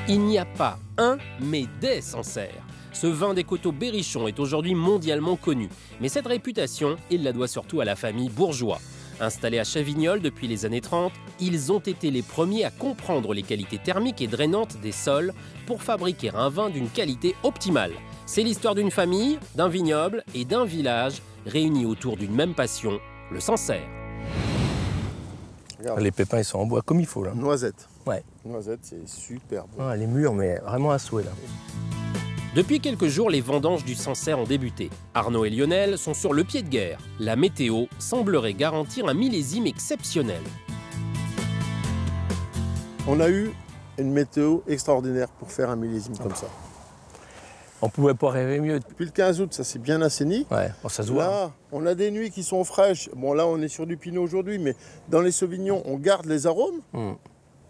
Il n'y a pas un, mais des Sancerre. Ce vin des coteaux berrichons est aujourd'hui mondialement connu. Mais cette réputation, il la doit surtout à la famille Bourgeois. Installés à Chavignols depuis les années 30, ils ont été les premiers à comprendre les qualités thermiques et drainantes des sols pour fabriquer un vin d'une qualité optimale. C'est l'histoire d'une famille, d'un vignoble et d'un village réunis autour d'une même passion, le Sancerre. Les pépins, ils sont en bois comme il faut, là. Noisette. Ouais. Noisette, c'est super bon. Ah, les mûrs, mais vraiment à souhait, là. Depuis quelques jours, les vendanges du Sancerre ont débuté. Arnaud et Lionel sont sur le pied de guerre. La météo semblerait garantir un millésime exceptionnel. On a eu une météo extraordinaire pour faire un millésime comme ça. On pouvait pas rêver mieux. Depuis le 15 août, ça s'est bien assaini. Ouais, bon, ça se voit. Là, on a des nuits qui sont fraîches. Bon, là, on est sur du pinot aujourd'hui, mais dans les sauvignons, on garde les arômes.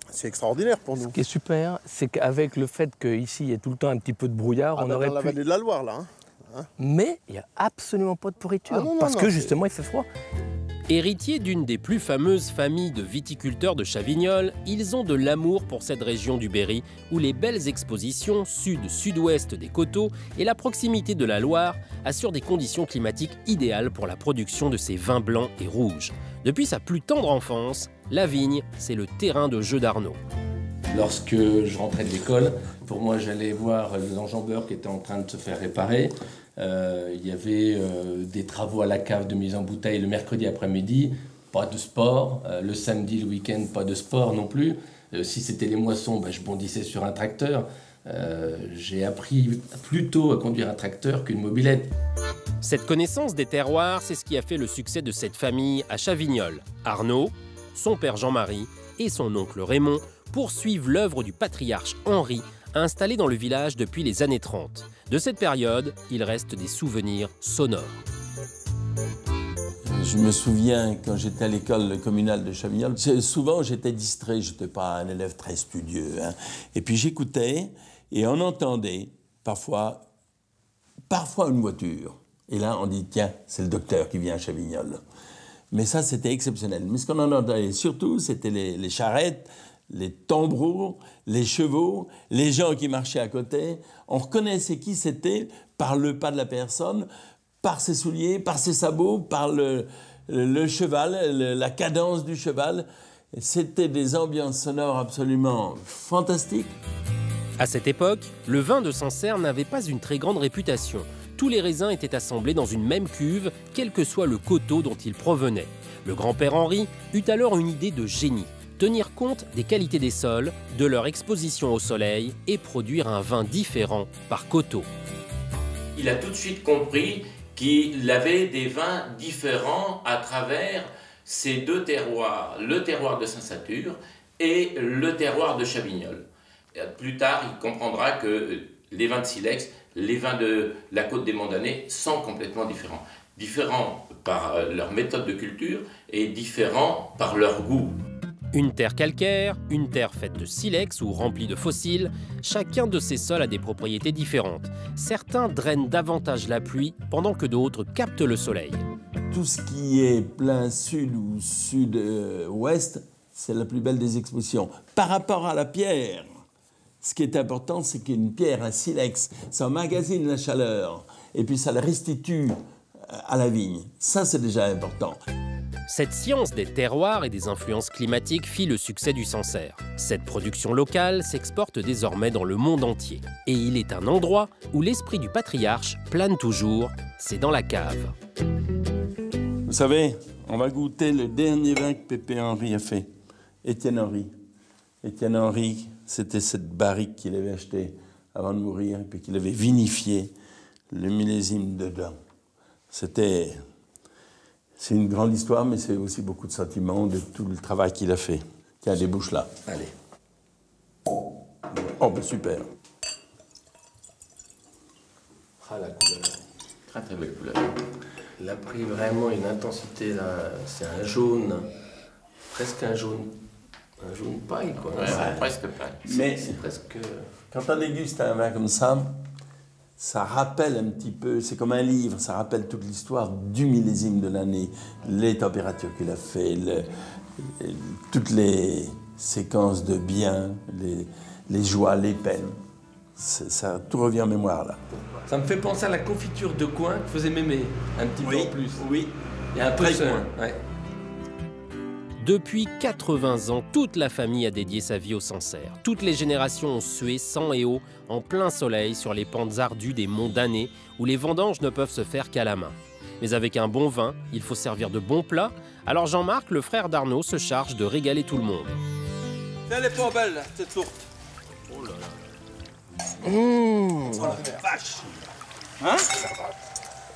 C'est extraordinaire pour nous. Ce qui est super, c'est qu'avec le fait qu'ici, il y a tout le temps un petit peu de brouillard, on aurait dans la vallée de la Loire, là. Mais il n'y a absolument pas de pourriture, non, parce que justement, il fait froid. Héritiers d'une des plus fameuses familles de viticulteurs de Chavignols, ils ont de l'amour pour cette région du Berry où les belles expositions sud-sud-ouest des coteaux et la proximité de la Loire assurent des conditions climatiques idéales pour la production de ces vins blancs et rouges. Depuis sa plus tendre enfance, la vigne, c'est le terrain de jeu d'Arnaud. Lorsque je rentrais de l'école, pour moi, j'allais voir l'enjambeur qui était en train de se faire réparer. Il y avait des travaux à la cave de mise en bouteille le mercredi après-midi, pas de sport. Le samedi, le week-end, pas de sport non plus. Si c'était les moissons, je bondissais sur un tracteur. J'ai appris plutôt à conduire un tracteur qu'une mobilette. Cette connaissance des terroirs, c'est ce qui a fait le succès de cette famille à Chavignols. Arnaud, son père Jean-Marie et son oncle Raymond poursuivent l'œuvre du patriarche Henri, installé dans le village depuis les années 30. De cette période, il reste des souvenirs sonores. Je me souviens, quand j'étais à l'école communale de Chavignols, souvent j'étais distrait, je n'étais pas un élève très studieux. Et puis j'écoutais et on entendait parfois une voiture. Et là, on dit, tiens, c'est le docteur qui vient à Chavignols. Mais ça, c'était exceptionnel. Mais ce qu'on en entendait surtout, c'était les charrettes, les tombereaux, les chevaux, les gens qui marchaient à côté. On reconnaissait qui c'était par le pas de la personne, par ses souliers, par ses sabots, par le cheval, la cadence du cheval. C'était des ambiances sonores absolument fantastiques. À cette époque, le vin de Sancerre n'avait pas une très grande réputation. Tous les raisins étaient assemblés dans une même cuve, quel que soit le coteau dont ils provenaient. Le grand-père Henri eut alors une idée de génie. Tenir compte des qualités des sols, de leur exposition au soleil et produire un vin différent par coteau. Il a tout de suite compris qu'il avait des vins différents à travers ces deux terroirs, le terroir de Saint-Satur et le terroir de Chavignols. Plus tard, il comprendra que les vins de Silex, les vins de la côte des Mondanais sont complètement différents. Différents par leur méthode de culture et différents par leur goût. Une terre calcaire, une terre faite de silex ou remplie de fossiles, chacun de ces sols a des propriétés différentes. Certains drainent davantage la pluie, pendant que d'autres captent le soleil. Tout ce qui est plein sud ou sud-ouest, c'est la plus belle des expositions. Par rapport à la pierre, ce qui est important, c'est qu'une pierre, un silex, ça emmagasine la chaleur et puis ça la restitue à la vigne. Ça, c'est déjà important. Cette science des terroirs et des influences climatiques fit le succès du Sancerre. Cette production locale s'exporte désormais dans le monde entier. Et il est un endroit où l'esprit du patriarche plane toujours, c'est dans la cave. Vous savez, on va goûter le dernier vin que Pépé Henri a fait. Étienne Henri. Étienne Henri, c'était cette barrique qu'il avait achetée avant de mourir et puis qu'il avait vinifié le millésime dedans. C'est une grande histoire, mais c'est aussi beaucoup de sentiments de tout le travail qu'il a fait. Tiens, débouche là. Allez. Oh, ben super. Ah, la couleur. Très très belle couleur. Il a pris vraiment une intensité là. C'est un jaune, presque un jaune paille quoi. Ouais, presque paille. Mais c'est presque. Quand on déguste un vin comme ça rappelle un petit peu, c'est comme un livre, ça rappelle toute l'histoire du millésime de l'année, les températures qu'il a fait, toutes les séquences de bien, les joies, les peines. Ça, tout revient en mémoire, là. Ça me fait penser à la confiture de coin que faisait Mémé, un petit peu en plus. Oui, et un peu très seul. coin. Ouais. Depuis 80 ans, toute la famille a dédié sa vie aux Sancerre. Toutes les générations ont sué sang et eau en plein soleil sur les pentes ardues des monts d'Année où les vendanges ne peuvent se faire qu'à la main. Mais avec un bon vin, il faut servir de bons plats. Alors Jean-Marc, le frère d'Arnaud, se charge de régaler tout le monde. Elle est pas belle, cette tourte. Oh la Vache. Hein?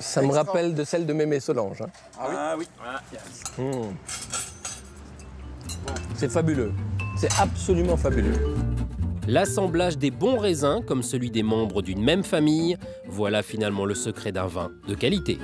Ça me rappelle de celle de Mémé Solange. Hein. Ah oui. C'est fabuleux. C'est absolument fabuleux. L'assemblage des bons raisins, comme celui des membres d'une même famille, voilà finalement le secret d'un vin de qualité.